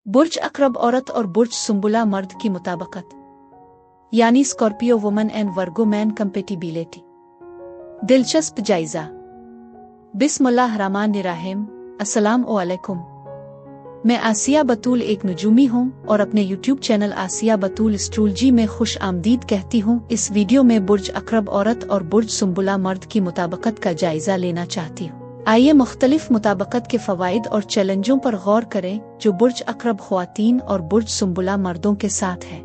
बुर्ज अक्रब औरत और बुर्ज सुंबुला मर्द की मुताबिकत, यानी Scorpio woman and Virgo man compatibility. दिलचस्प जायजा। बिस्मिल्लाहिर्रहमानिर्रहीम। अस्सलाम वालेकुम। मैं आसिया बतूल एक नजूमी हूँ और अपने यूट्यूब चैनल आसिया बतूल एस्ट्रोलॉजी में खुश आमदीद कहती हूँ। इस वीडियो में बुर्ज अक्रब औरत और बुर्ज सुंबुला मर्द की मुताबिकत का जायजा लेना चाहती हूँ। आइए मुख्तलिफ मुताबिकत के फ़वाइद और चैलेंजों पर गौर करें जो बुर्ज अक्रब ख्वातीन और बुर्ज सुंबुला मर्दों के साथ है।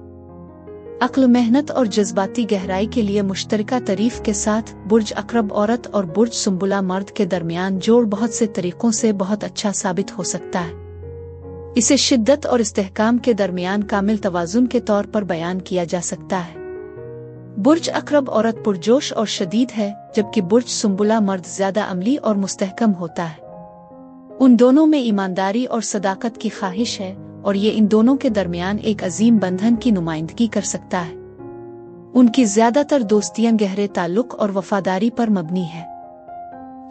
अक्ल, मेहनत और जज्बाती गहराई के लिए मुश्तरका तारीफ के साथ बुर्ज अक्रब औरत और बुर्ज सुंबुला मर्द के दरमियान जोड़ बहुत से तरीकों से बहुत अच्छा साबित हो सकता है। इसे शिद्दत और इस्तेहकाम के दरमियान कामिल तवाज़ुन के तौर पर बयान किया जा सकता है। बुर्ज अक्रब औरत पुरजोश और शदीद है, जबकि बुर्ज सुंबुला मर्द ज्यादा अमली और मुस्तहकम होता है। उन दोनों में ईमानदारी और सदाकत की ख्वाहिश है और ये इन दोनों के दरमियान एक अजीम बंधन की नुमाइंदगी कर सकता है। उनकी ज्यादातर दोस्तियां गहरे ताल्लुक और वफादारी पर मबनी है,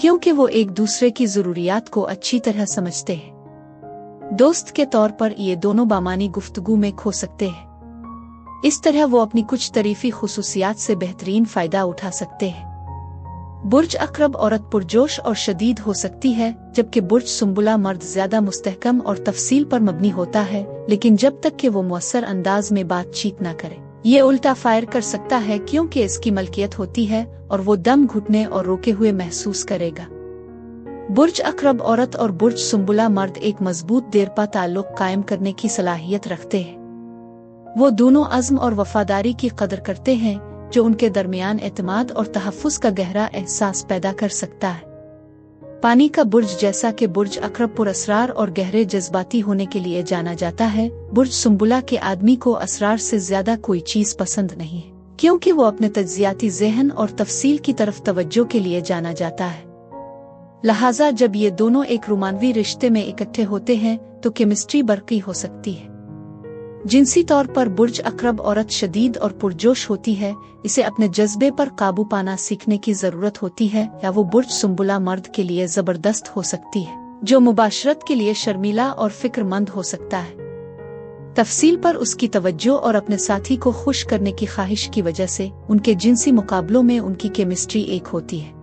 क्योंकि वो एक दूसरे की जरूरियात को अच्छी तरह समझते हैं। दोस्त के तौर पर ये दोनों बामानी गुफ्तगू में खो सकते हैं। इस तरह वो अपनी कुछ तरीफी खुसूसियात से बेहतरीन फायदा उठा सकते हैं। बुर्ज अक्रब औरत पुरजोश और शदीद हो सकती है, जबकि बुर्ज सुंबुला मर्द ज्यादा मुस्तहकम और तफसील पर मबनी होता है, लेकिन जब तक कि वो मुअस्सर अंदाज में बातचीत न करे। ये उल्टा फायर कर सकता है, क्योंकि इसकी मलकियत होती है और वो दम घुटने और रोके हुए महसूस करेगा। बुर्ज अक्रब औरत और बुर्ज सुंबुला मर्द एक मजबूत देरपा ताल्लुक कायम करने की सलाहियत रखते हैं। वो दोनों अज़्म और वफादारी की कदर करते हैं, जो उनके दरमियान एतमाद और तहफ़्फ़ुज़ का गहरा एहसास पैदा कर सकता है। पानी का बुर्ज जैसा कि बुर्ज अक्रब पुरअसरार और गहरे जज्बाती होने के लिए जाना जाता है, बुर्ज सुंबुला के आदमी को असरार से ज्यादा कोई चीज पसंद नहीं है, क्योंकि वो अपने तज्जियाती ज़हन और तफसील की तरफ तवज्जो के लिए जाना जाता है। लिहाजा जब ये दोनों एक रोमानवी रिश्ते में इकट्ठे होते हैं तो केमिस्ट्री बरक़ी हो सकती है। जिनसी तौर पर बुर्ज अक्रब औरत शदीद और पुरजोश होती है, इसे अपने जज्बे पर काबू पाना सीखने की जरूरत होती है, या वो बुर्ज सुंबुला मर्द के लिए जबरदस्त हो सकती है, जो मुबाशरत के लिए शर्मीला और फिक्रमंद हो सकता है। तफसील पर उसकी तवज्जो और अपने साथी को खुश करने की ख्वाहिश की वजह से उनके जिनसी मुकाबलों में उनकी केमिस्ट्री एक होती है।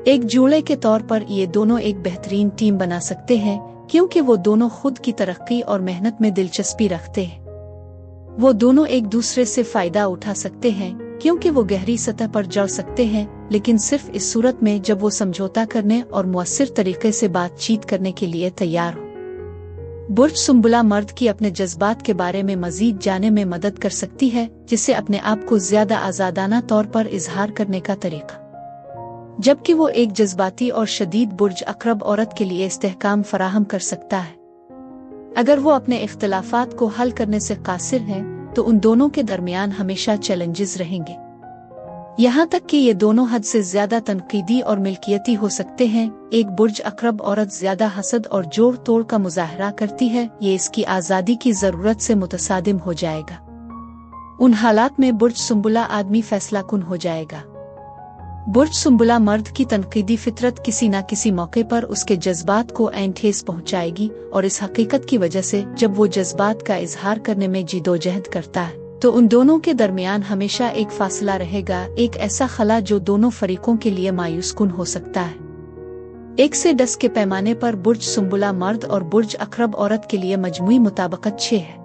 एक जोड़े के तौर पर ये दोनों एक बेहतरीन टीम बना सकते हैं, क्योंकि वो दोनों खुद की तरक्की और मेहनत में दिलचस्पी रखते हैं। वो दोनों एक दूसरे से फायदा उठा सकते हैं, क्योंकि वो गहरी सतह पर जुड़ सकते हैं, लेकिन सिर्फ इस सूरत में जब वो समझौता करने और मुअस्सिर तरीके से बातचीत करने के लिए तैयार हो। बुर्ज सुंबुला मर्द की अपने जज्बात के बारे में मजीद जाने में मदद कर सकती है, जिससे अपने आप को ज्यादा आजादाना तौर पर इजहार करने का तरीका, जबकि वो एक जज्बाती और शदीद बुर्ज अक्रब औरत के लिए इस्तेहकाम फराहम कर सकता है। अगर वो अपने इख्तिलाफात को हल करने से कासिर है, तो उन दोनों के दरमियान हमेशा चैलेंजेस रहेंगे, यहाँ तक कि ये दोनों हद से ज्यादा तनकीदी और मिल्कियती हो सकते हैं। एक बुर्ज अक्रब औरत ज्यादा हसद और जोड़ तोड़ का मुजाहरा करती है, ये इसकी आज़ादी की जरूरत से मुतसादिम हो जाएगा। उन हालात में बुर्ज सुंबुला आदमी फैसलाकुन हो जाएगा। बुर्ज सुंबुला मर्द की तनकीदी फितरत किसी न किसी मौके पर उसके जज्बात को ऐन ठेस पहुंचाएगी, और इस हकीकत की वजह से जब वो जज्बात का इजहार करने में जिदोजहद करता है, तो उन दोनों के दरमियान हमेशा एक फासला रहेगा, एक ऐसा खला जो दोनों फरीकों के लिए मायूसकुन हो सकता है। 1 से 10 के पैमाने पर बुर्ज सुंबुला मर्द और बुर्ज अक्रब औरत के लिए मजमूई मुताबिकत 6 है।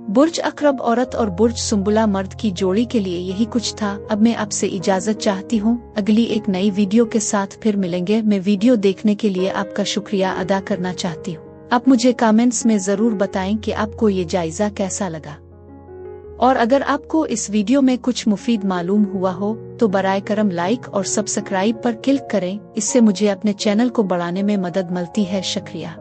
बुर्ज अक्रब औरत और बुर्ज सुंबुला मर्द की जोड़ी के लिए यही कुछ था। अब मैं आपसे इजाजत चाहती हूँ। अगली एक नई वीडियो के साथ फिर मिलेंगे। मैं वीडियो देखने के लिए आपका शुक्रिया अदा करना चाहती हूँ। आप मुझे कमेंट्स में जरूर बताएं कि आपको ये जायजा कैसा लगा, और अगर आपको इस वीडियो में कुछ मुफीद मालूम हुआ हो तो बराए करम लाइक और सब्सक्राइब पर क्लिक करें। इससे मुझे अपने चैनल को बढ़ाने में मदद मिलती है। शुक्रिया।